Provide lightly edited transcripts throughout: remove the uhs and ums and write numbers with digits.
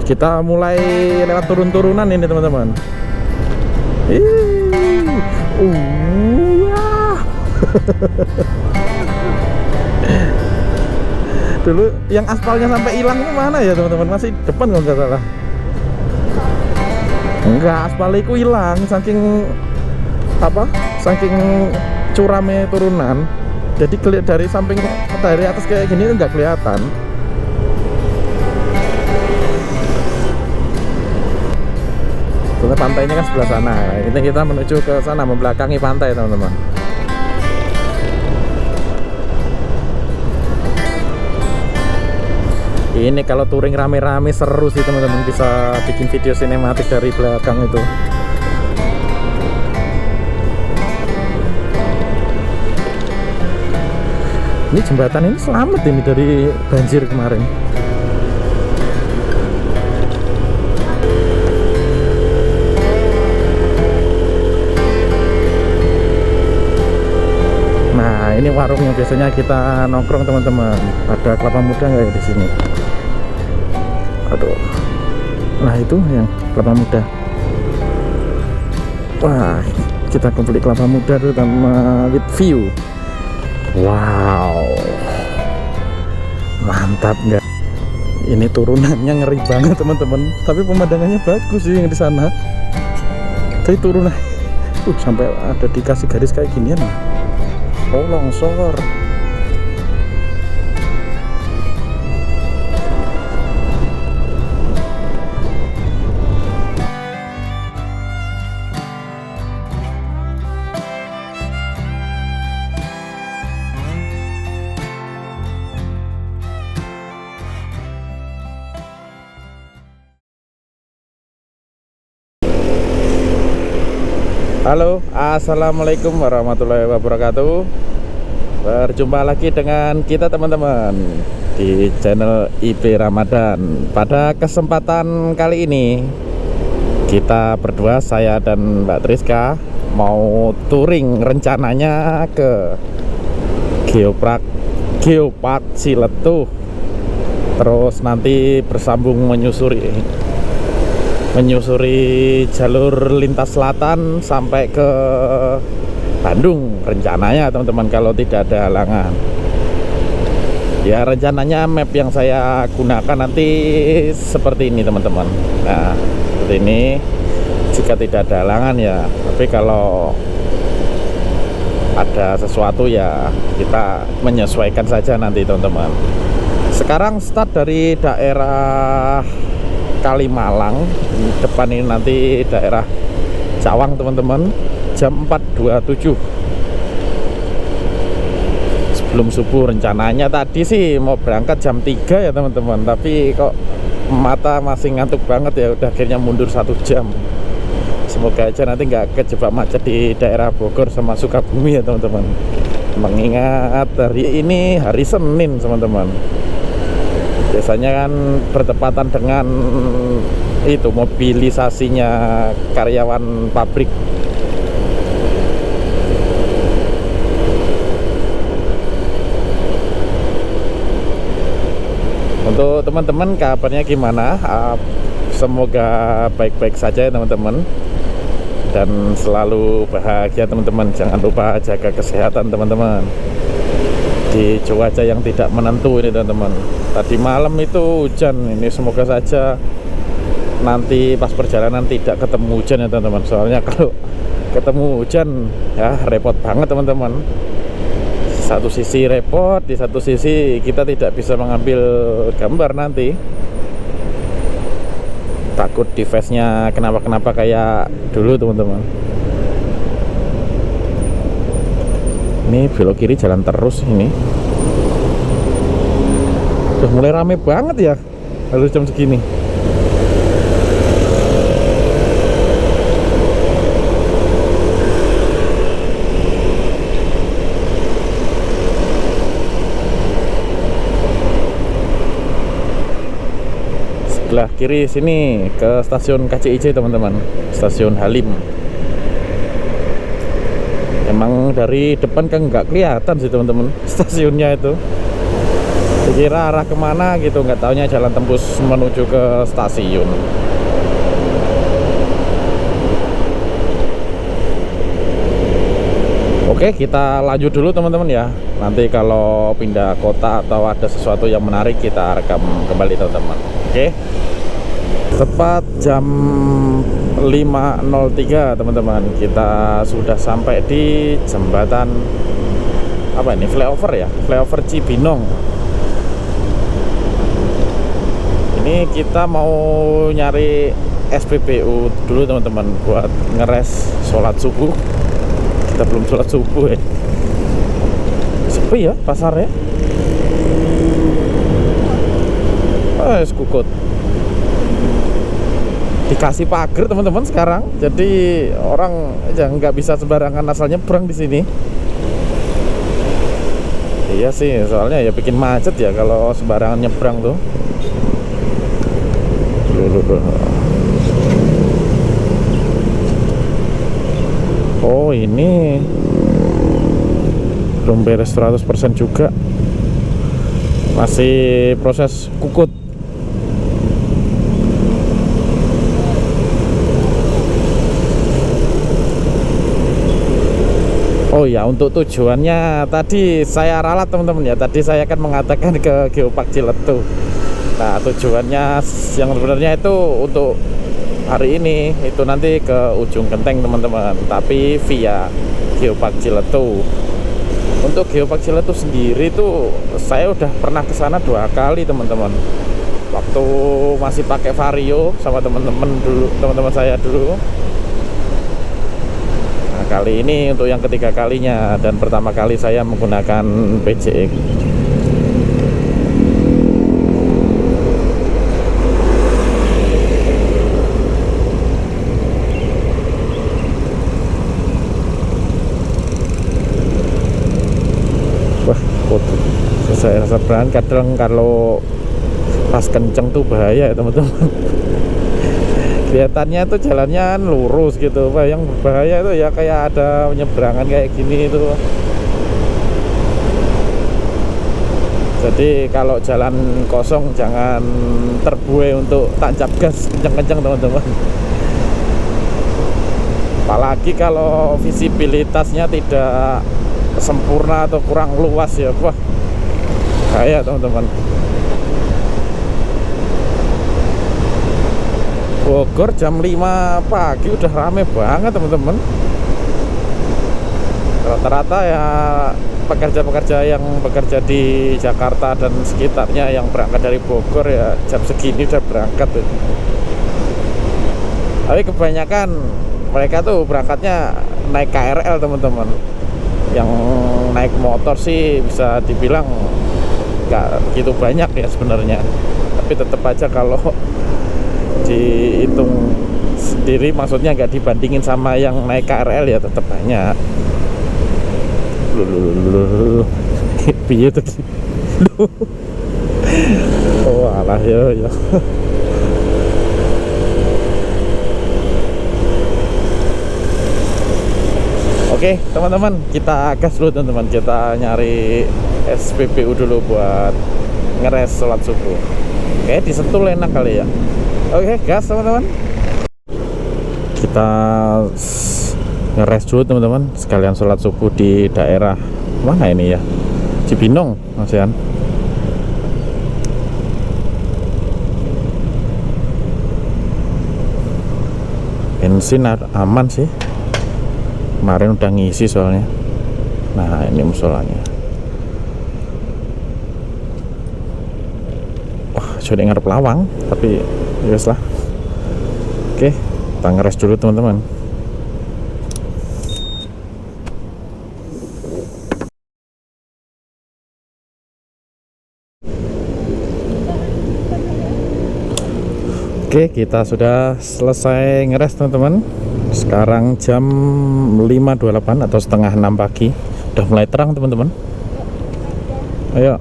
Kita mulai lewat turun-turunan ini teman-teman. Wah. Dulu yang aspalnya sampai hilang itu mana ya teman-teman? Masih depan kalau nggak salah. Enggak, aspalnya itu hilang saking apa? Saking curamnya turunan. Jadi dari samping, dari atas kayak gini nggak kelihatan. Soalnya pantainya kan sebelah sana. Ini kita menuju ke sana, membelakangi pantai teman-teman. Ini kalau touring rame-rame seru sih teman-teman, bisa bikin video sinematik dari belakang itu. Ini jembatan ini selamat ini dari banjir kemarin. Nah, ini warung yang biasanya kita nongkrong teman-teman. Ada kelapa muda nggak ya di sini? Aduh. Nah, itu yang kelapa muda. Wah, kita beli kelapa muda tuh sama with view. Wow, mantap nggak? Ini turunannya ngeri banget teman-teman. Tapi pemandangannya bagus sih yang di sana. Tapi turunan, sampai ada dikasih garis kayak ginian. Oh, longsor. Halo, assalamualaikum warahmatullahi wabarakatuh. Berjumpa lagi dengan kita teman-teman di channel IP Ramadan. Pada kesempatan kali ini kita berdua, saya dan Mbak Triska, mau touring rencananya ke Geopark Ciletuh. Terus nanti bersambung menyusuri jalur lintas selatan sampai ke Bandung rencananya teman-teman, kalau tidak ada halangan. Ya, rencananya map yang saya gunakan nanti seperti ini teman-teman. Nah, seperti ini jika tidak ada halangan ya. Tapi kalau ada sesuatu ya kita menyesuaikan saja nanti teman-teman. Sekarang start dari daerah Kalimalang, depan ini nanti daerah Cawang teman-teman, jam 4.27 sebelum subuh. Rencananya tadi sih mau berangkat jam 3 ya teman-teman, tapi kok mata masih ngantuk banget ya, udah akhirnya mundur 1 jam. Semoga aja nanti nggak kejebak macet di daerah Bogor sama Sukabumi ya teman-teman, mengingat hari ini hari Senin teman-teman. Biasanya kan bertepatan dengan itu mobilisasinya karyawan pabrik. Untuk teman-teman kabarnya gimana? Semoga baik-baik saja ya teman-teman, dan selalu bahagia teman-teman. Jangan lupa jaga kesehatan teman-teman di cuaca yang tidak menentu ini teman-teman. Tadi malam itu hujan, ini semoga saja nanti pas perjalanan tidak ketemu hujan ya teman-teman. Soalnya kalau ketemu hujan ya repot banget teman-teman. Satu sisi repot, di satu sisi kita tidak bisa mengambil gambar nanti. Takut device-nya kenapa-kenapa kayak dulu teman-teman. Ini belok kiri jalan terus ini. Udah mulai rame banget ya, harus jam segini. Sebelah kiri sini ke stasiun KCIC teman-teman, stasiun Halim. Emang dari depan kan nggak kelihatan sih teman-teman stasiunnya itu. Dikira arah kemana gitu, nggak taunya jalan tembus menuju ke stasiun. Oke, kita lanjut dulu teman-teman ya. Nanti kalau pindah kota atau ada sesuatu yang menarik kita rekam kembali teman-teman. Oke. Tepat jam 5.03 teman-teman, kita sudah sampai di jembatan apa ini, flyover ya, flyover Cibinong. Ini kita mau nyari SPBU dulu teman-teman buat ngeres sholat subuh. Kita belum sholat subuh ya. Sepi ya pasarnya. Kukut. Dikasih pagar teman-teman sekarang, jadi orang aja nggak bisa sembarangan asal nyebrang di sini. Iya sih, soalnya ya bikin macet ya kalau sembarangan nyebrang tuh. Oh ini belum beres 100% juga, masih proses kukut. Oh ya, untuk tujuannya tadi saya ralat teman-teman ya. Tadi saya kan mengatakan ke Geopark Ciletuh. Nah, tujuannya yang sebenarnya itu untuk hari ini itu nanti ke ujung genteng teman-teman, tapi via Geopark Ciletuh. Untuk Geopark Ciletuh sendiri tuh saya udah pernah ke sana 2 kali teman-teman. Waktu masih pakai Vario sama teman-teman dulu, teman-teman saya dulu. Kali ini untuk yang ketiga kalinya, dan pertama kali saya menggunakan PJX. Wah, saya rasa beran kadang kalau pas kenceng tuh bahaya ya teman-teman. Kelihatannya tuh jalannya lurus gitu, Pak. Yang berbahaya itu ya kayak ada penyeberangan kayak gini itu. Jadi kalau jalan kosong jangan terbuai untuk tancap gas kencang-kencang teman-teman. Apalagi kalau visibilitasnya tidak sempurna atau kurang luas ya, wah kayak teman-teman. Bogor jam 5 pagi udah rame banget teman-teman. Rata-rata ya pekerja-pekerja yang bekerja di Jakarta dan sekitarnya yang berangkat dari Bogor ya jam segini udah berangkat tuh. Tapi kebanyakan mereka tuh berangkatnya naik KRL teman-teman. Yang naik motor sih bisa dibilang nggak begitu banyak ya sebenarnya. Tapi tetap aja kalau dihitung sendiri, maksudnya nggak dibandingin sama yang naik KRL ya tetap banyak. Piye tuh? Oh alah ya. Oke teman-teman, kita gas dulu teman-teman. Kita nyari SPBU dulu buat ngeres sholat subuh. Oke, di Sentul enak kali ya. Oke, gas teman-teman. Kita ngeres dulu teman-teman, sekalian sholat subuh di daerah mana ini ya, Cibinong masihan. Bensin aman sih, kemarin udah ngisi soalnya. Nah ini musolanya. Wah sudah ngarep lawang, tapi yes lah. Oke, kita ngeres dulu teman-teman. Oke, kita sudah selesai ngeres teman-teman. Sekarang jam 5.28 atau setengah 6 pagi. Udah mulai terang teman-teman. Ayo.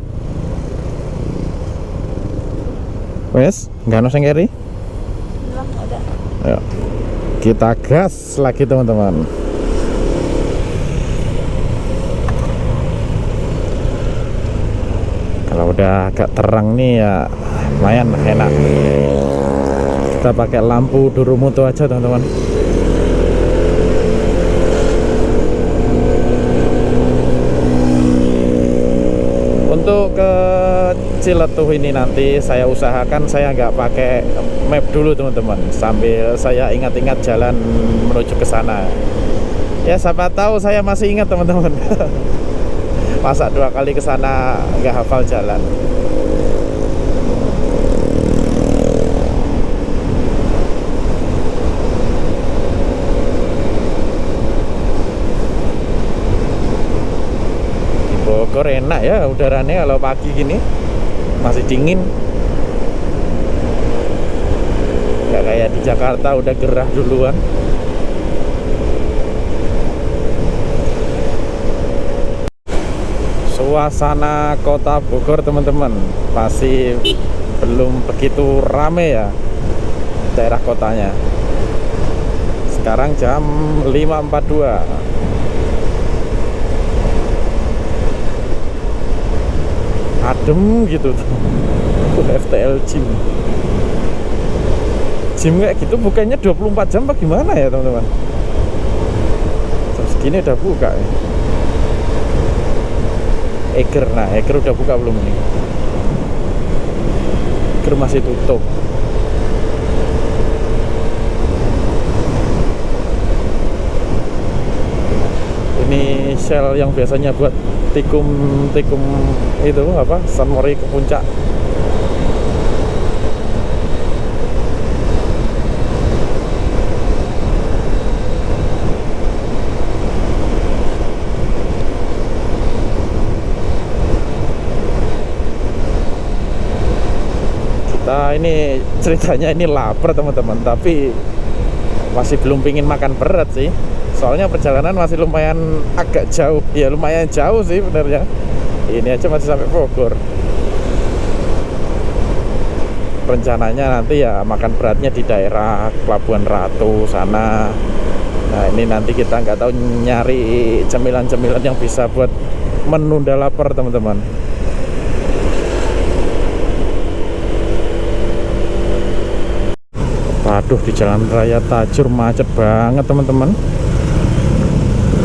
Wes, nggak ada yang kiri? Ayo. Kita gas lagi teman-teman. Kalau udah agak terang nih ya, lumayan enak. Kita pakai lampu Durumuto aja teman-teman. Untuk ke Ciletuh ini nanti saya usahakan saya nggak pakai map dulu teman-teman, sambil saya ingat-ingat jalan menuju ke sana. Ya siapa tahu saya masih ingat teman-teman. Masa 2 kali ke sana nggak hafal jalan. Di Bogor enak ya udaranya kalau pagi gini, masih dingin. Nggak kayak di Jakarta udah gerah duluan. Suasana kota Bogor teman-teman masih belum begitu rame ya daerah kotanya. Sekarang jam 5.42. Adem gitu tuh. FTL Gym kayak gitu bukannya 24 jam apa gimana ya teman-teman? Terus segini udah buka ya. Eger, nah Eger udah buka belum ini? Eger masih tutup. Ini Shell yang biasanya buat tikum itu apa, San Mori ke puncak. Nah ini ceritanya ini lapar teman-teman, tapi masih belum pingin makan berat sih. Soalnya perjalanan masih lumayan agak jauh. Ya lumayan jauh sih benernya. Ini aja masih sampai Bogor. Rencananya nanti ya makan beratnya di daerah Pelabuhan Ratu sana. Nah ini nanti kita nggak tahu nyari cemilan-cemilan yang bisa buat menunda lapar teman-teman. Aduh, di jalan raya Tajur macet banget teman-teman.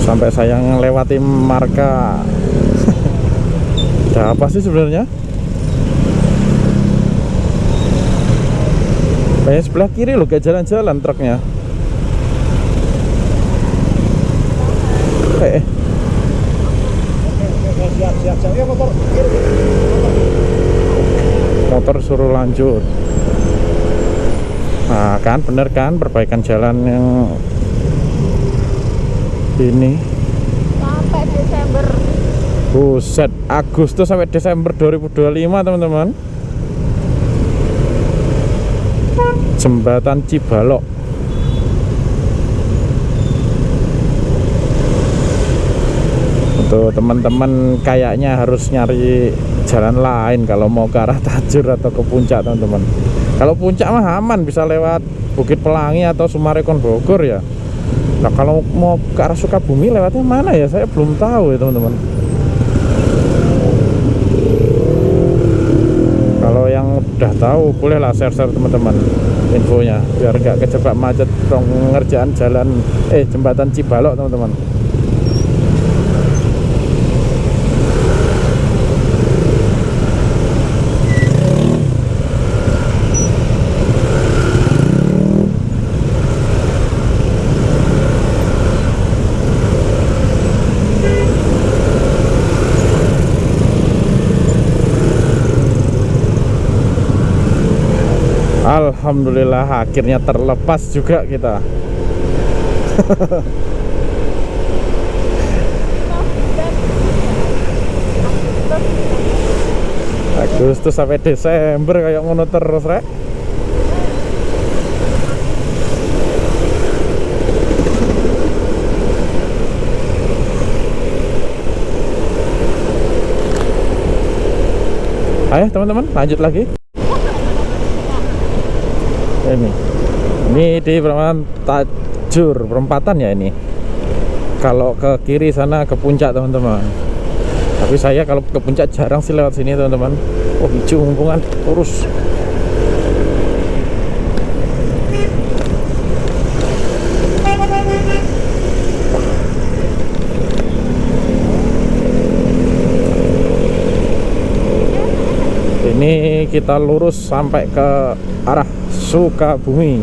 Sampai saya ngelewati marka. Ada apa sih sebenarnya? Kayak sebelah kiri loh, gak jalan-jalan truknya. Siap ya motor. Motor suruh lanjut. Nah kan bener kan, perbaikan jalan yang ini sampai Desember. Buset, Agustus sampai Desember 2025 teman-teman. Jembatan Cibalok. Untuk teman-teman kayaknya harus nyari jalan lain kalau mau ke arah Tajur atau ke puncak teman-teman. Kalau puncak mah aman, bisa lewat Bukit Pelangi atau Sumarekon Bogor ya. Nah kalau mau ke arah Sukabumi lewatnya mana ya? Saya belum tahu ya teman-teman. Kalau yang udah tahu bolehlah share-share teman-teman infonya, biar nggak kejebak macet pengerjaan jalan jembatan Cibalok teman-teman. Alhamdulillah akhirnya terlepas juga kita. Agustus sampai Desember kayak ngono terus rek. Ayo teman-teman lanjut lagi. Ini di perempatan Tajur, perempatan ya ini. Kalau ke kiri sana ke puncak teman-teman. Tapi saya kalau ke puncak jarang sih lewat sini teman-teman. Oh hijau hubungan lurus. Ini kita lurus sampai ke arah Sukabumi.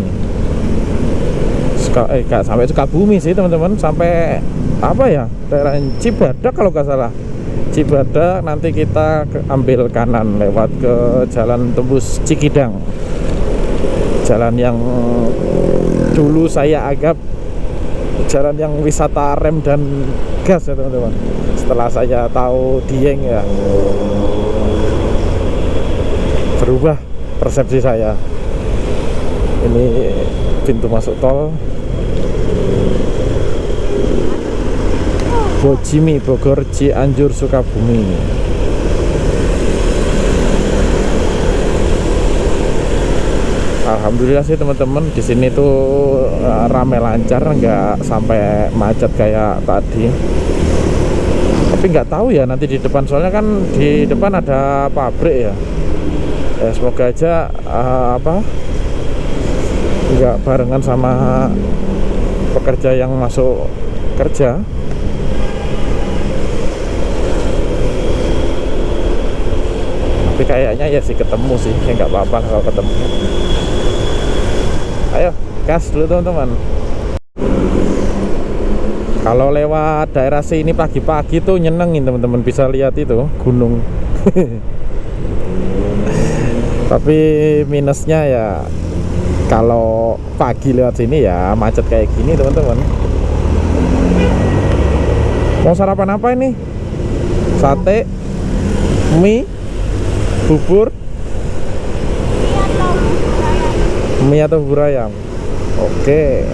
Gak sampai Sukabumi sih teman-teman, sampai apa ya, daerah Cibadak kalau nggak salah. Cibadak, nanti kita ambil kanan lewat ke jalan tembus Cikidang, jalan yang dulu saya anggap jalan yang wisata rem dan gas ya teman-teman. Setelah saya tahu Dieng ya, berubah persepsi saya. Ini pintu masuk tol Bojimi, Bogor, Cianjur, Sukabumi. Alhamdulillah sih teman-teman, di sini tuh rame lancar, nggak sampai macet kayak tadi. Tapi nggak tahu ya nanti di depan, soalnya kan di depan ada pabrik ya. Ya semoga aja nggak barengan sama pekerja yang masuk kerja. Tapi kayaknya ya sih ketemu sih, ya nggak apa-apa kalau ketemu. Ayo gas dulu teman-teman. Kalau lewat daerah sini pagi-pagi tuh nyenengin teman-teman, bisa lihat itu gunung. Tapi minusnya ya kalau pagi lewat sini ya macet kayak gini teman-teman. Mau sarapan apa ini? Sate, mie, bubur, mie atau bubur ayam. Oke.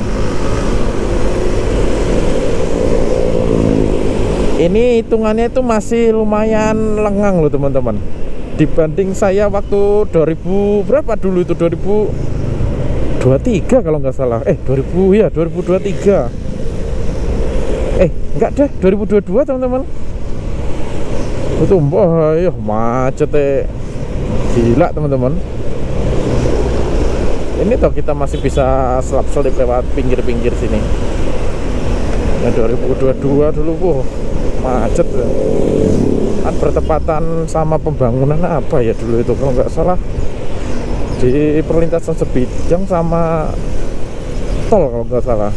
Ini hitungannya itu masih lumayan lengang loh teman-teman. Dibanding saya waktu 2000 berapa dulu itu, 2023 kalau nggak salah. 2023. Enggak deh, 2022 teman-teman. Itu macet gila teman-teman. Ini toh kita masih bisa selap-selip lewat pinggir-pinggir sini. Ya 2022 dulu macet. Kan bertepatan sama pembangunan apa ya dulu itu kalau nggak salah, di perlintasan sebidang sama tol kalau nggak salah.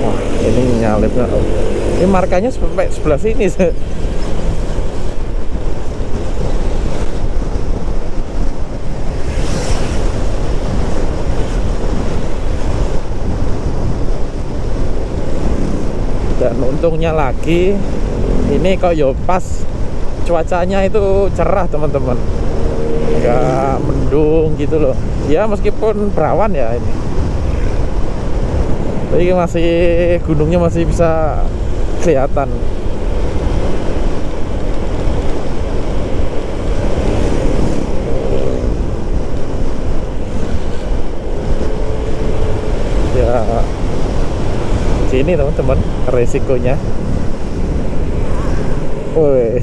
Wah ini nyalip nggak? Ini markanya sampai sebelah sini. Dan untungnya lagi ini kok yo pas cuacanya itu cerah teman-teman, nggak mendung gitu loh ya, meskipun berawan ya ini, tapi masih gunungnya masih bisa kelihatan. Ya sini teman-teman resikonya. Wih.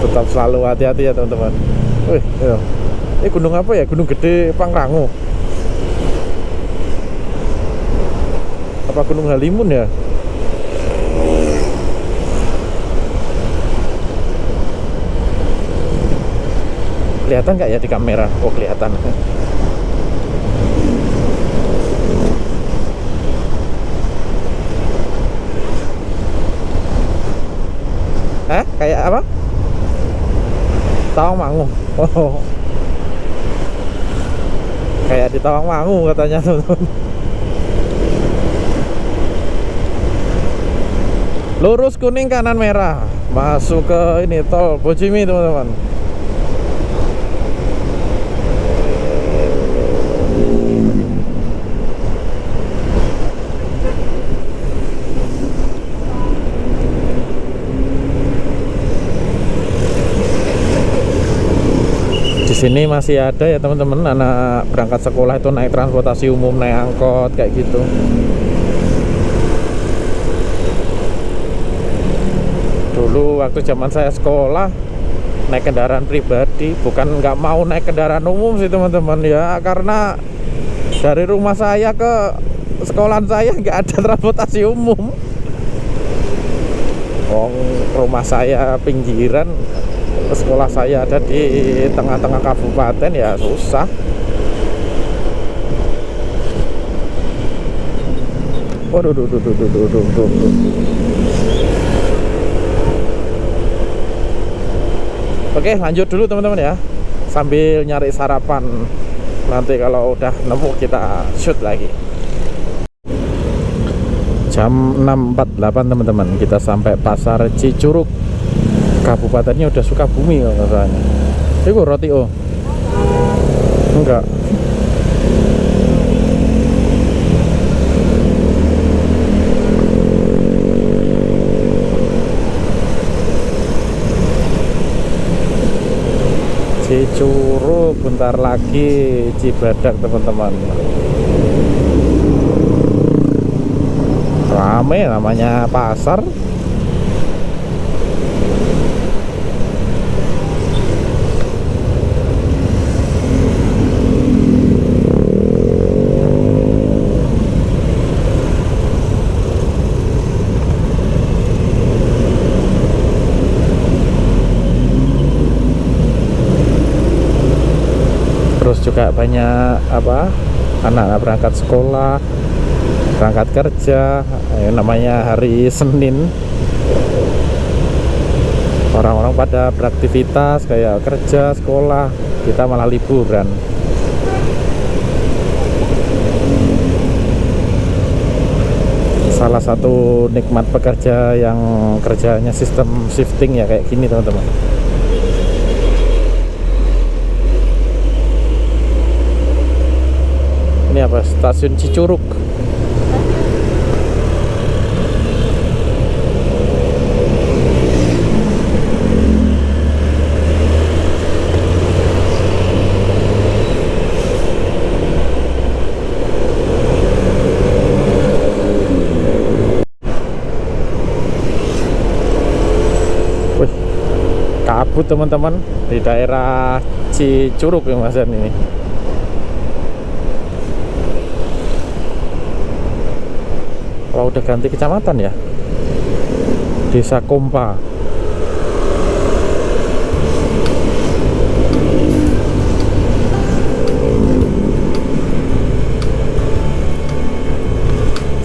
Tetap selalu hati-hati ya teman-teman. Wih, ini gunung apa ya? Gunung Gede Pangrango. Apa Gunung Halimun ya? Kelihatan nggak ya di kamera? Oh kelihatan. Kayak apa? Tawangmangu. Oh. Kayak di Tawangmangu katanya teman-teman. Lurus kuning kanan merah, masuk ke ini tol Bojimi teman-teman. sini masih ada ya teman-teman, anak berangkat sekolah itu naik transportasi umum, naik angkot kayak gitu. Dulu waktu zaman saya sekolah naik kendaraan pribadi, bukan nggak mau naik kendaraan umum sih teman-teman ya, karena dari rumah saya ke sekolahan saya nggak ada transportasi umum. Rumah saya pinggiran, sekolah saya ada di tengah-tengah kabupaten, ya susah. Waduh, Oke, lanjut dulu teman-teman ya, sambil nyari sarapan. Nanti kalau udah nemu kita shoot lagi. Jam 6.48 teman-teman, kita sampai Pasar Cicurug. Kabupatennya udah Sukabumi kalau nggak salahnya. Itu roti oh? Enggak. Cicurug, bentar lagi Cibadak teman-teman. Rame namanya pasar. Terus juga banyak apa, anak-anak berangkat sekolah, berangkat kerja, namanya hari Senin. Orang-orang pada beraktivitas kayak kerja, sekolah, kita malah liburan. Salah satu nikmat pekerja yang kerjanya sistem shifting ya kayak gini teman-teman. Ini apa? Stasiun Cicurug. Wih, kabut teman-teman di daerah Cicurug ya Mas ini. Kalau udah ganti kecamatan ya, Desa Kompa.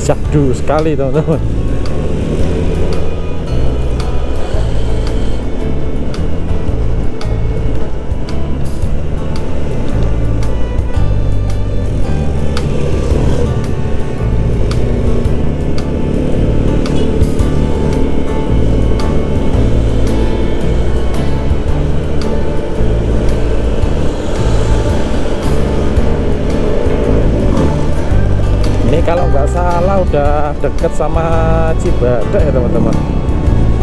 Syahdu sekali teman-teman. Kalau nggak salah udah deket sama Cibadak ya teman-teman.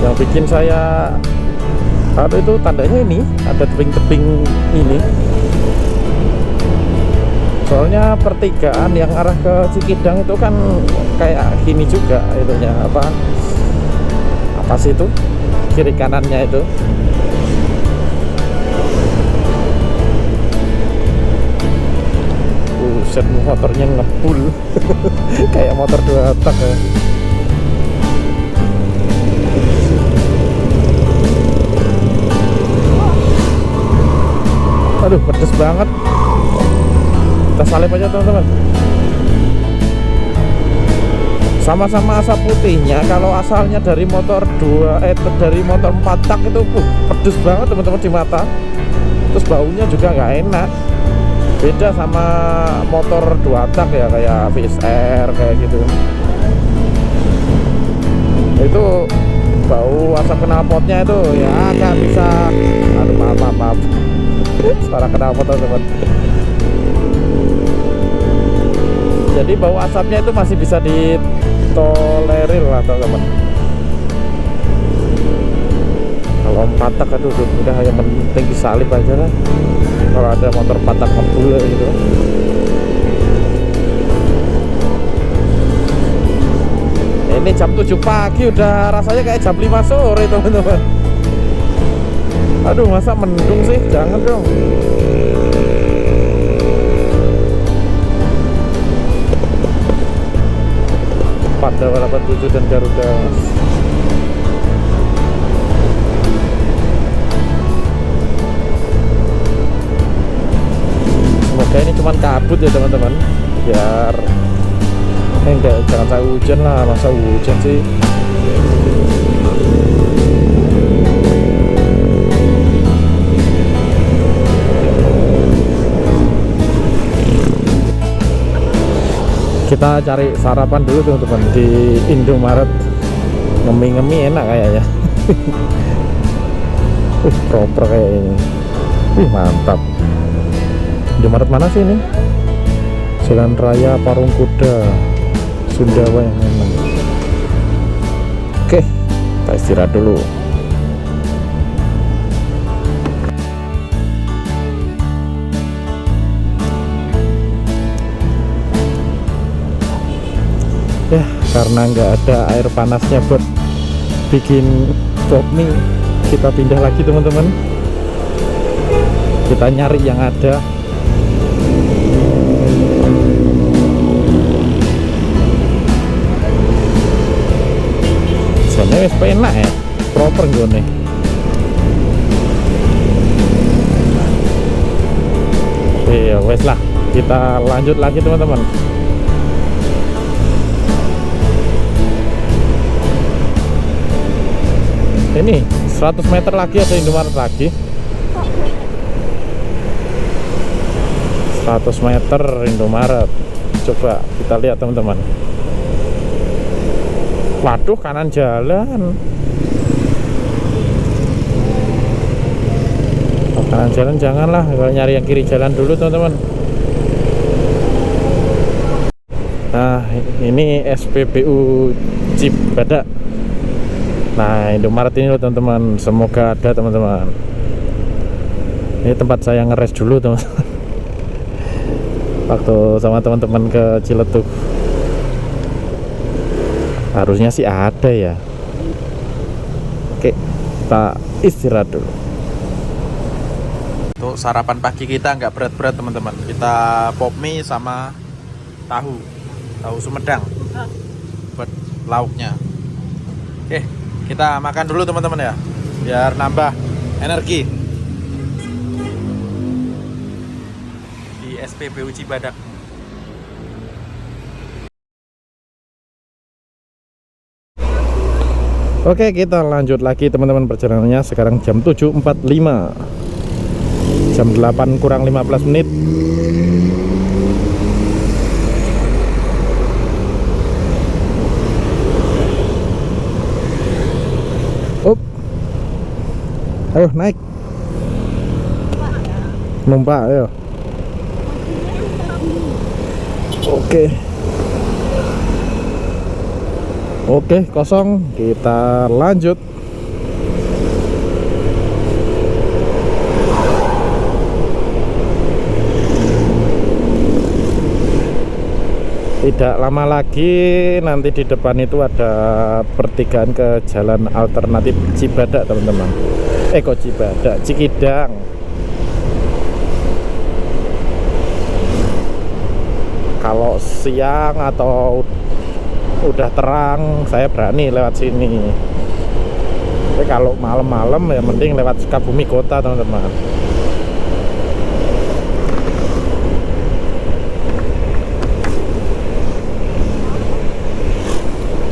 Yang bikin saya itu tandanya ini ada tebing-tebing ini. Soalnya pertigaan yang arah ke Cikidang itu kan kayak gini juga itunya, apa sih itu kiri kanannya itu. Buset, motornya ngebul. Kayak motor 2 tak ya. Aduh, pedes banget. Kita salip aja teman-teman. Sama-sama asap putihnya. Kalau asalnya dari motor 4 tak itu pedes banget teman-teman di mata. Terus baunya juga nggak enak. Beda sama motor 2 tak ya, kayak VSR kayak gitu. Itu bau asap knalpotnya itu ya nggak bisa. Aduh, maaf. Suara knalpot teman-teman. Jadi bau asapnya itu masih bisa ditolerir lah teman-teman. Kalau 4 Patak, aduh udah yang penting disalip aja lah kalau ada motor Patak ngebul gitu. Ini jam 7 pagi udah rasanya kayak jam 5 sore teman-teman. Aduh masa mendung sih, jangan dong. Pada 87 dan Garuda. Semoga ini cuma kabut ya teman-teman, biar enggak, jangan sampai hujan lah, masa hujan sih. Kita cari sarapan dulu teman-teman di Indomaret. Ngemi-ngemi enak kayaknya. Proper kayak ini. Mantap. Indomaret mana sih ini? Jalan Raya Parung Kuda, Sundawa yang enak. Oke, kita istirahat dulu. Ya, karena nggak ada air panasnya buat bikin pop mie, kita pindah lagi teman-teman. Kita nyari yang ada. Jane wis penak ya, proper nggone. Iya, wes lah, kita lanjut lagi teman-teman. Ini 100 meter lagi ada Indomaret lagi. 100 meter Indomaret. Coba kita lihat teman-teman. Waduh, kanan jalan. Oh, kanan jalan janganlah, kalau nyari yang kiri jalan dulu teman-teman. Nah, ini SPBU Cibadak. Nah, Indomaret ini loh teman-teman, semoga ada teman-teman. Ini tempat saya ngeres dulu teman-teman. Waktu sama teman-teman ke Ciletuh. Harusnya sih ada ya. Oke, kita istirahat dulu. Untuk sarapan pagi kita nggak berat-berat teman-teman. Kita pop mie sama tahu Sumedang buat lauknya. Oke, kita makan dulu teman-teman ya, biar nambah energi di SPBU Cibadak. Oke, kita lanjut lagi teman-teman perjalanannya. Sekarang jam 7.45, jam 8 kurang 15 menit. Ayo naik, numpak ayo. Oke, kosong, kita lanjut. Tidak lama lagi nanti di depan itu ada pertigaan ke jalan alternatif Cibadak teman-teman. Kok Cibadak, Cikidang. Kalau siang atau udah terang saya berani lewat sini. Tapi kalau malam-malam ya mending lewat Sukabumi Kota teman-teman.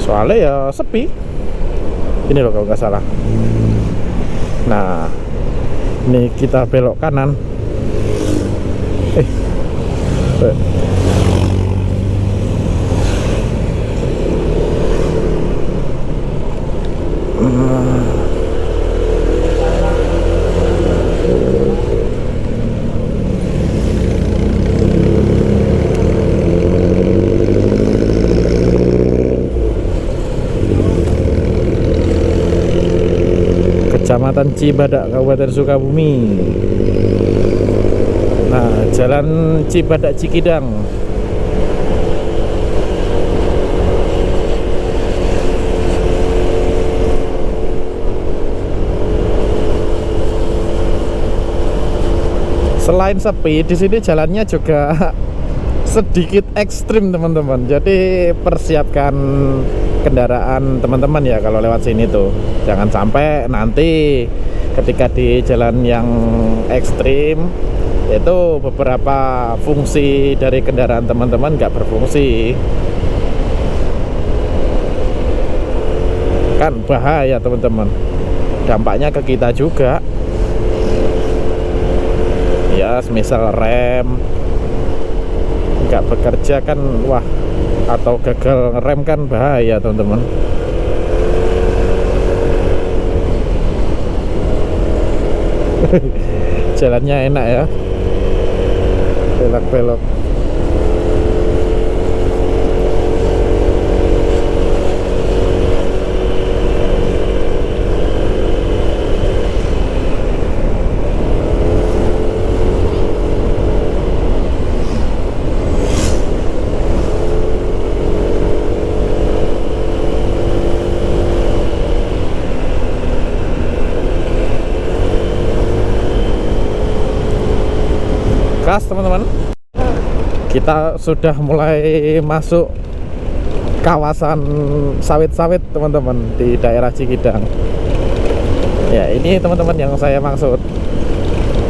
Soalnya ya sepi. Ini loh kalau nggak salah. Nah, ini kita belok kanan. Kecamatan Cibadak, Kabupaten Sukabumi. Nah, Jalan Cibadak Cikidang. Selain sepi, di sini jalannya juga sedikit ekstrim teman-teman. Jadi persiapkan kendaraan teman-teman ya kalau lewat sini tuh. Jangan sampai nanti ketika di jalan yang ekstrim itu beberapa fungsi dari kendaraan teman-teman nggak berfungsi. Kan bahaya teman-teman. Dampaknya ke kita juga. Ya, misal rem nggak bekerja kan, wah, atau gagal rem kan bahaya teman-teman. Jalannya enak ya, belok-belok. Kas teman-teman, kita sudah mulai masuk kawasan sawit-sawit teman-teman di daerah Cikidang. Ya, ini teman-teman yang saya maksud.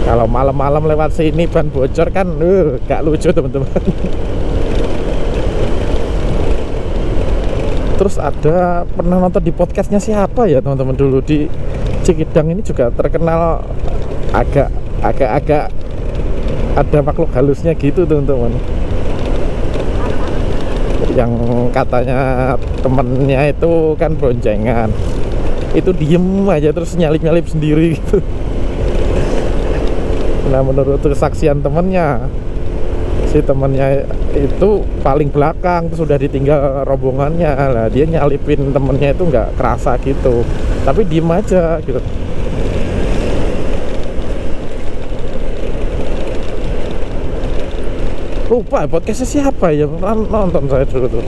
Kalau malam-malam lewat sini ban bocor kan gak lucu teman-teman. Terus ada, pernah nonton di podcastnya siapa ya teman-teman, dulu di Cikidang ini juga terkenal agak ada makhluk halusnya gitu teman-teman, yang katanya temennya itu kan boncengan, itu diem aja terus nyalip-nyalip sendiri gitu. Nah, menurut kesaksian temennya, si temennya itu paling belakang, terus udah ditinggal rombongannya. Lah dia nyalipin temennya itu nggak kerasa gitu, tapi diem aja gitu. Lupa podcastnya siapa ya, nonton saya dulu tuh.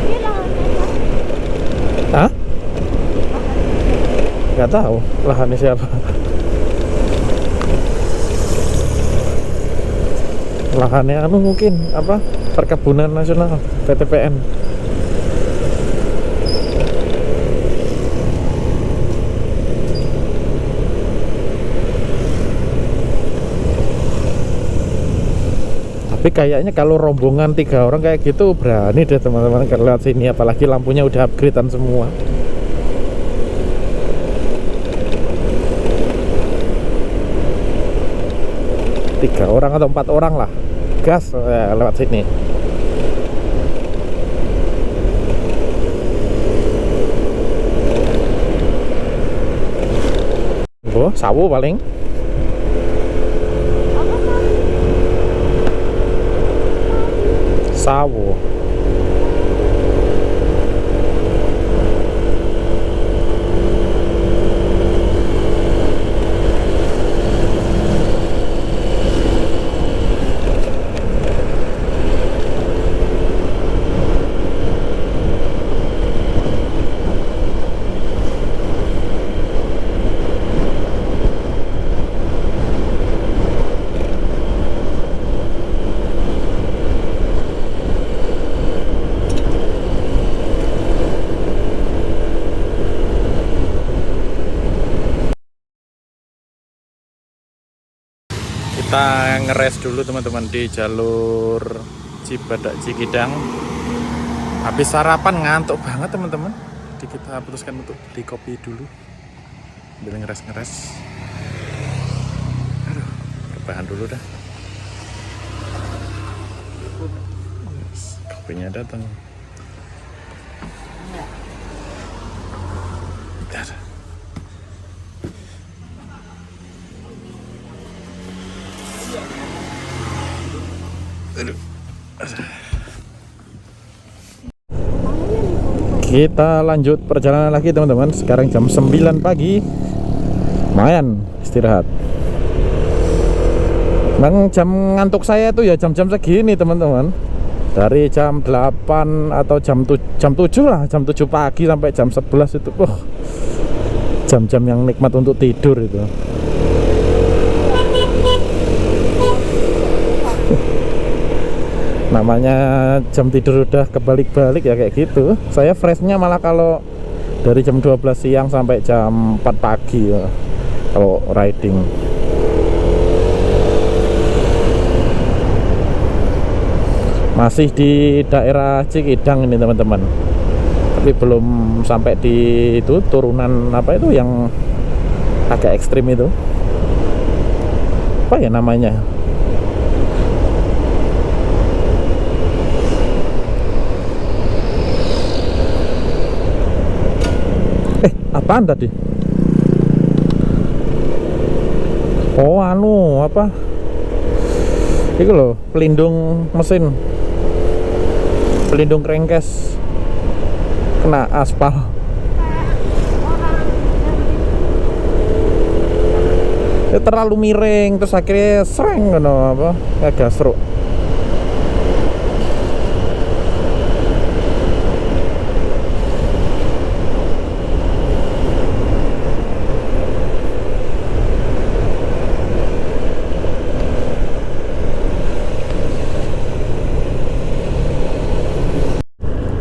Ini lahannya Pak. Hah? Nggak tahu lahannya siapa. Lahannya anu mungkin apa, Perkebunan Nasional, PTPN. Tapi kayaknya kalau rombongan 3 orang kayak gitu berani deh teman-teman kalau lewat sini, apalagi lampunya udah upgradean semua. Tiga orang atau 4 orang lah, gas ya, lewat sini. Oh, sawo paling. Apa Pak? Sawo. Kita ngeres dulu teman-teman di jalur Cibadak Cikidang. Habis sarapan ngantuk banget teman-teman. Jadi kita putuskan untuk beli kopi dulu. Ambil ngeres-ngeres. Aduh, rebahan dulu dah. Kopinya datang. Bentar. Kita lanjut perjalanan lagi teman-teman. Sekarang jam 9 pagi. Lumayan istirahat. Memang jam ngantuk saya itu ya jam-jam segini teman-teman. Dari jam 8 atau jam 7 lah, jam 7 pagi sampai jam 11 itu. Jam-jam yang nikmat untuk tidur itu. Namanya jam tidur udah kebalik-balik ya kayak gitu. Saya freshnya malah kalau dari jam 12 siang sampai jam 4 pagi ya, kalau riding. Masih di daerah Cikidang ini teman-teman, tapi belum sampai di itu turunan apa itu yang agak ekstrim itu, apa ya namanya. Apaan tadi? Oh anu apa? Itu loh, pelindung mesin, pelindung crankcase kena aspal. Terlalu miring terus akhirnya sereng gitu apa? Agak seru.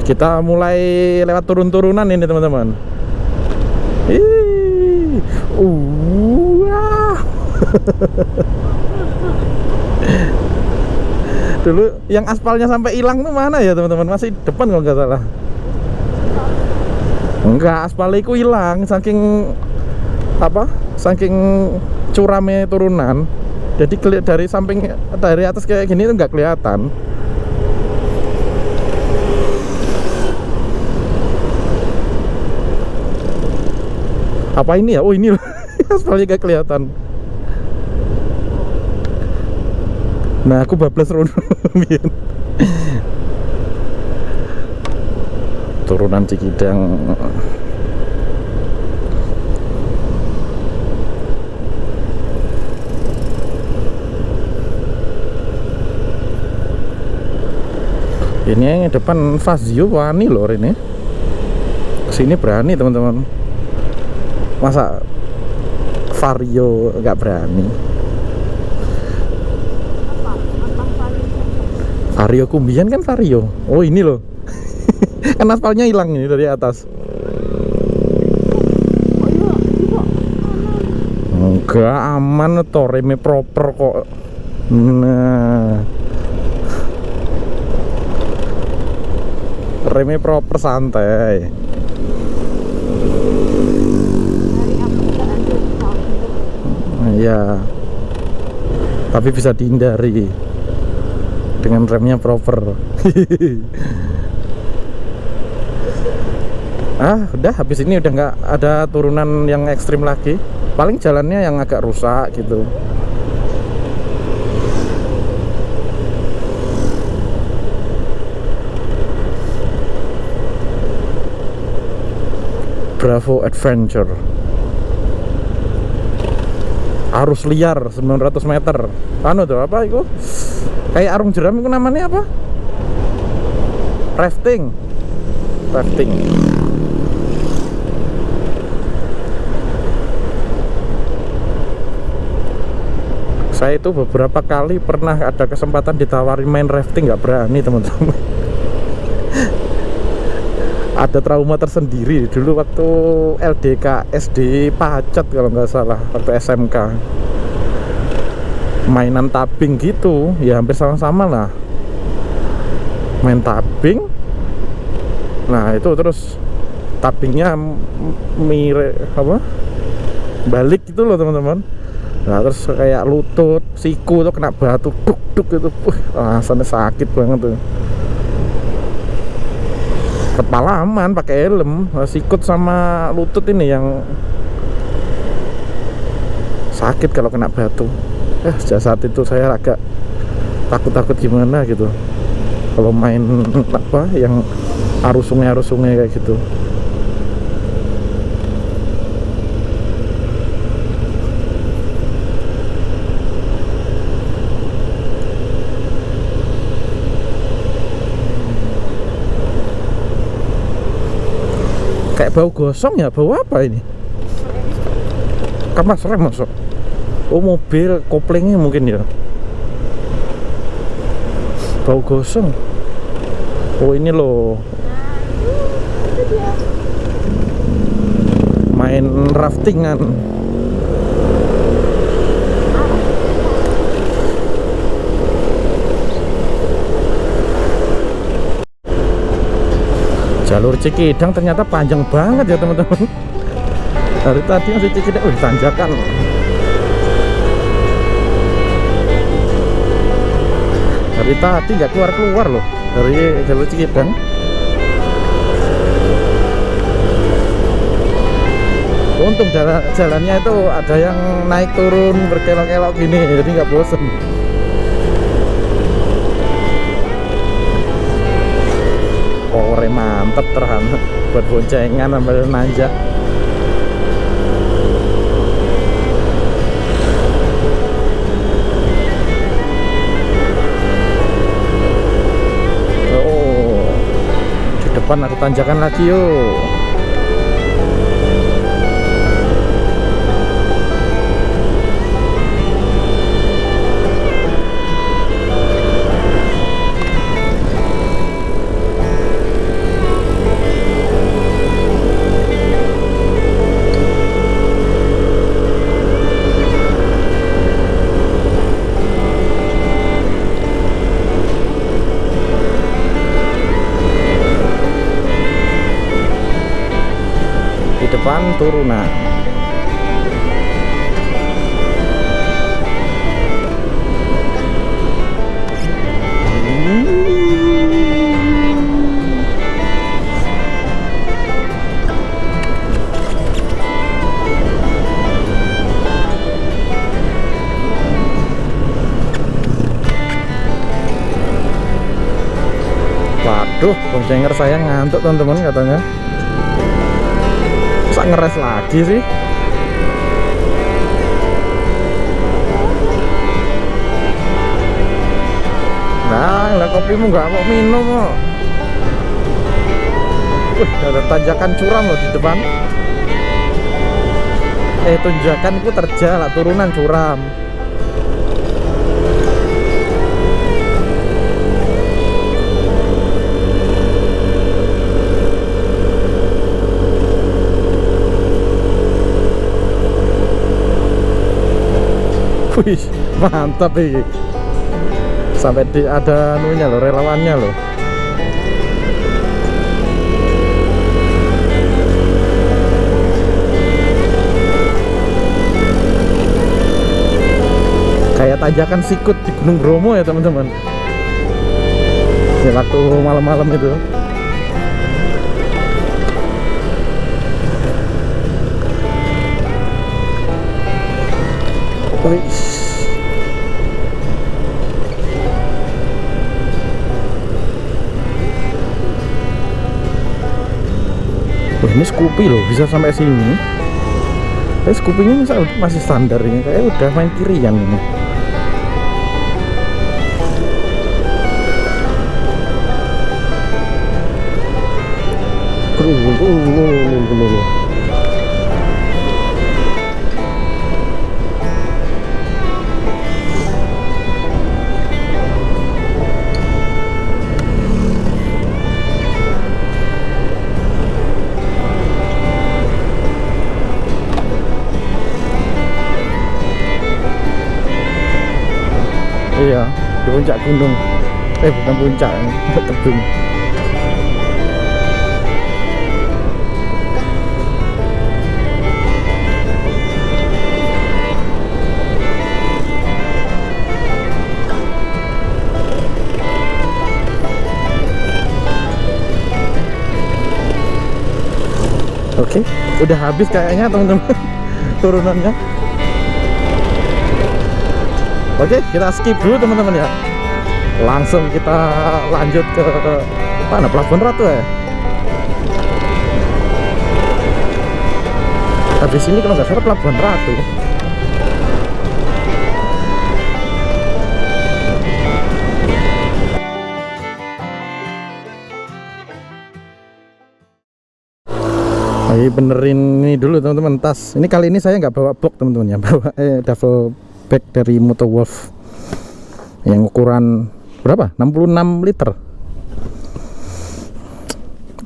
Kita mulai lewat turun-turunan ini teman-teman. Dulu yang aspalnya sampai hilang tuh mana ya teman-teman? Masih depan kalau nggak salah. Enggak, aspalnya itu hilang saking apa? Saking curamnya turunan. Jadi dari samping, dari atas kayak gini tuh nggak kelihatan. Apa ini ya? Oh ini loh. Aspalnya gak kelihatan. Nah aku bablas rono. Turunan Cikidang. Ini yang depan Fazio wani loh ini. Kesini berani teman-teman. Masa Vario nggak berani? Vario Kumbian kan Vario. Oh ini loh. Kan aspalnya hilang ini dari atas. Enggak aman tuh, remnya proper kok. Nah, remnya proper santai. Ya, tapi bisa dihindari dengan remnya proper. Udah habis ini udah nggak ada turunan yang ekstrim lagi. Paling jalannya yang agak rusak gitu. Bravo Adventure. Arus liar 900 meter. Anu tuh apa itu? Kayak arung jeram itu namanya apa? Rafting. Rafting. Saya itu beberapa kali pernah ada kesempatan ditawari main rafting, nggak berani teman-teman. Ada trauma tersendiri dulu waktu LDK SD Pacet kalau nggak salah, waktu SMK. Mainan tabing gitu ya, hampir sama-sama lah, main tabing. Nah itu terus tabingnya apa balik gitu loh teman-teman. Nah terus kayak lutut, siku tuh kena batu duk gitu. Rasanya sakit banget tuh. Kepala aman pakai helm, sikut sama lutut ini yang sakit kalau kena batu. Saat itu saya agak takut gimana gitu kalau main apa yang arus sungai kayak gitu. Kayak bau gosong ya, bau apa ini? Kampas rem masuk. Oh, mobil koplingnya mungkin ya. Bau gosong. Oh, ini loh. Itu dia. Main raftingan. Jalur Cikidang ternyata panjang banget ya teman-teman. Dari tadi masih Cikidang, tanjakan. Dari tadi nggak keluar loh dari jalur Cikidang. Untung jalannya itu ada yang naik turun berkelok-kelok gini, jadi nggak bosen. Ore mantep terhan buat boncengan sambil nanjak. Oh, di depan ada tanjakan lagi yuk. Depan turunan. Waduh, boncenger saya ngantuk teman-teman katanya. Masa ngeres lagi sih? Nah, lah kopimu nggak mau minum kok. Ada tanjakan curam loh di depan. Tanjakan itu terjal lah, turunan curam. Wih, mantap ini. Sampai ada anunya loh, relawannya loh. Kayak tanjakan sikut di Gunung Bromo ya teman-teman. Ya waktu malam-malam itu. Wih. Wah, ini Scoopy loh, bisa sampai sini. Tapi Scoopy-nya masih standar ini, kayak udah main kirian ini. Iya, di puncak gunung. Bukan puncak, tebing. Oke, udah habis kayaknya teman-teman turunannya. Oke, kita skip dulu teman-teman ya. Langsung kita lanjut ke mana? Pelabuhan Ratu ya. Habis ini kalau nggak salah Pelabuhan Ratu. Ayo benerin ini dulu teman-teman tas. Ini kali ini saya nggak bawa box teman-teman ya, bawa duffel bag dari Motowolf yang ukuran berapa? 66 liter.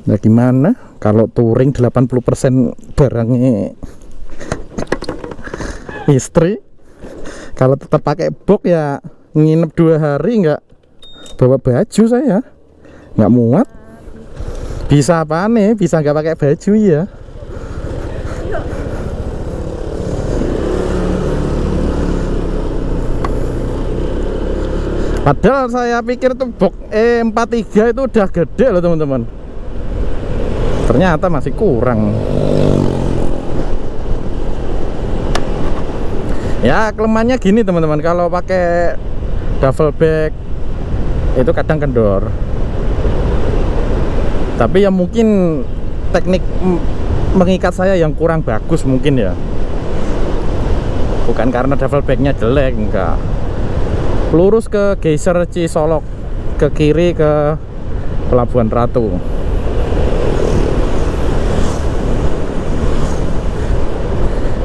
Nah gimana kalau touring 80% barangnya istri, kalau tetap pakai box ya nginep 2 hari nggak bawa baju saya, nggak muat. Bisa apa nih? Bisa nggak pakai baju ya? Padahal saya pikir tuh box E43 itu udah gede loh teman-teman. Ternyata masih kurang. Ya kelemahannya gini teman-teman, kalau pakai duffel bag itu kadang kendor. Tapi ya mungkin teknik mengikat saya yang kurang bagus mungkin ya. Bukan karena duffel bagnya jelek, enggak. Lurus ke Geyser Cisolok, ke kiri ke Pelabuhan Ratu.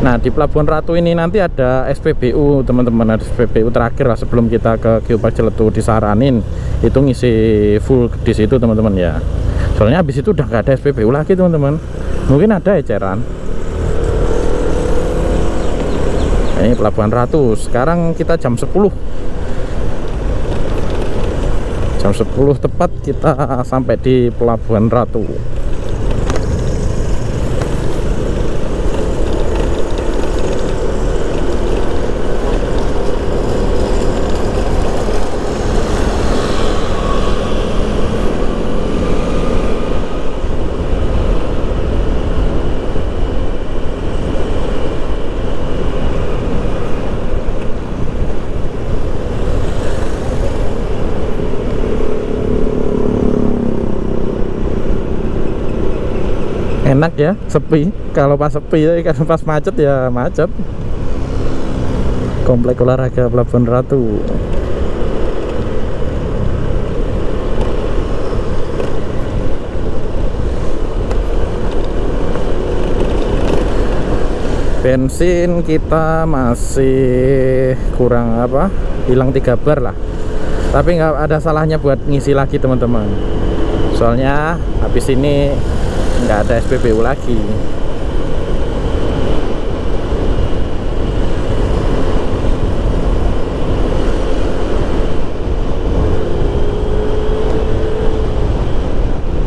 Nah di Pelabuhan Ratu ini nanti ada SPBU teman-teman, ada SPBU terakhir lah sebelum kita ke Geopark Ciletu disaranin. Itu ngisi full di situ teman-teman ya. Soalnya habis itu udah nggak ada SPBU lagi teman-teman. Mungkin ada eceran. Ini Pelabuhan Ratu. Sekarang kita jam 10. Jam 10 tepat kita sampai di Pelabuhan Ratu. Enak ya, sepi. Kalau pas sepi ya, kan pas macet ya macet. Komplek olahraga Pelabuhan Ratu. Bensin kita masih kurang apa? Hilang 3 bar lah. Tapi nggak ada salahnya buat ngisi lagi teman-teman. Soalnya habis ini nggak ada SPBU lagi.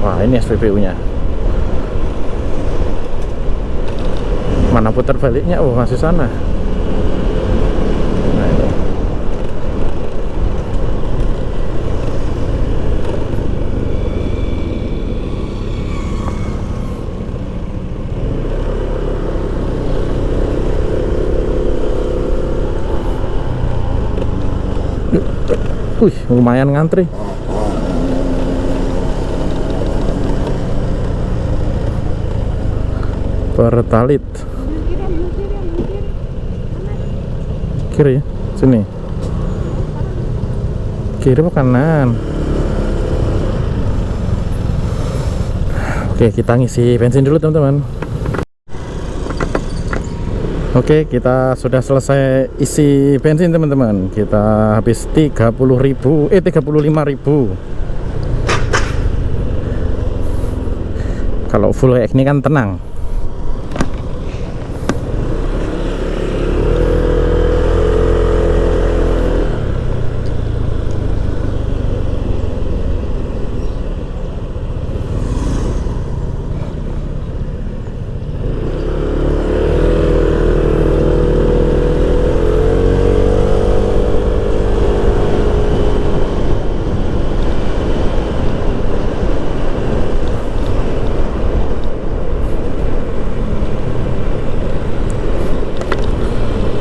Wah ini SPBU nya mana, putar baliknya? Oh masih sana. Nah, ini. Lumayan ngantri. Pertalit. Kiri ya? Sini. Kiri apa kanan? Oke, kita ngisi bensin dulu teman-teman. Oke, kita sudah selesai isi bensin teman-teman. Kita habis 35.000. Kalau full kayak ini kan tenang.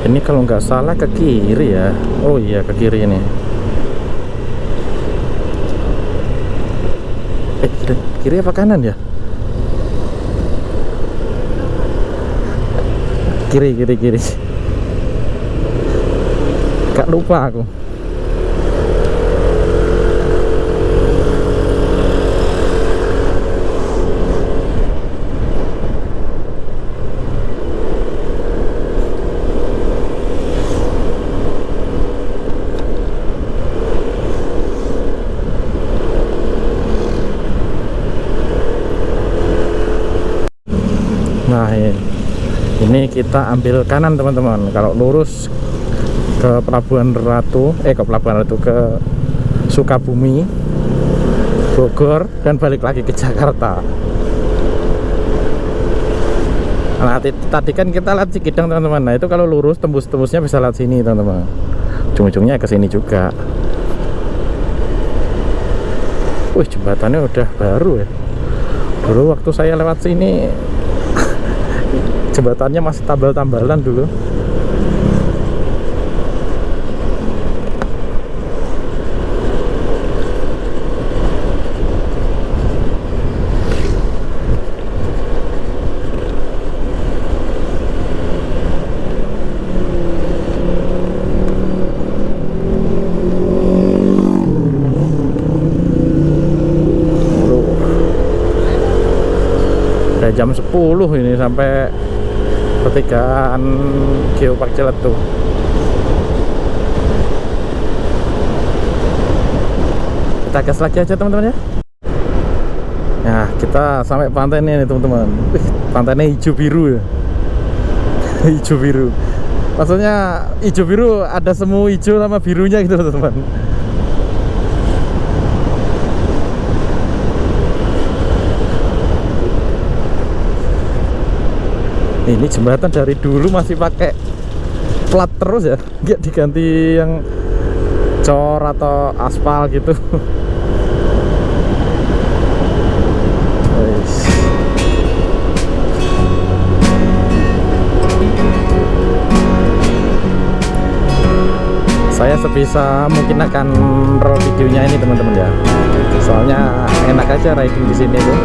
Ini kalau nggak salah ke kiri ya. Oh iya ke kiri ini. Kiri apa kanan ya? Kiri. Gak lupa aku. Nah, ini kita ambil kanan teman-teman. Kalau lurus ke Pelabuhan Ratu, ke Sukabumi, Bogor, dan balik lagi ke Jakarta. Nah, tadi kan kita lihat Cikidang teman-teman. Nah, itu kalau lurus tembus-tembusnya bisa lihat sini teman-teman. Ujung-ujungnya ke sini juga. Wih, jembatannya udah baru ya. Dulu waktu saya lewat sini jembatannya masih tambal-tambalan dulu. Udah jam 10 ini sampai pertigaan Geopark Ciletuh. Kita gas lagi aja teman-teman ya. Nah, kita sampai pantai ini teman-teman. Pantainya hijau biru ya. Hijau biru. Maksudnya hijau biru ada semu hijau sama birunya gitu teman-teman. Ini jembatan dari dulu masih pakai plat terus ya, nggak diganti yang cor atau aspal gitu. Saya sebisa mungkin akan roll videonya ini teman-teman ya, soalnya enak aja riding di sini tuh.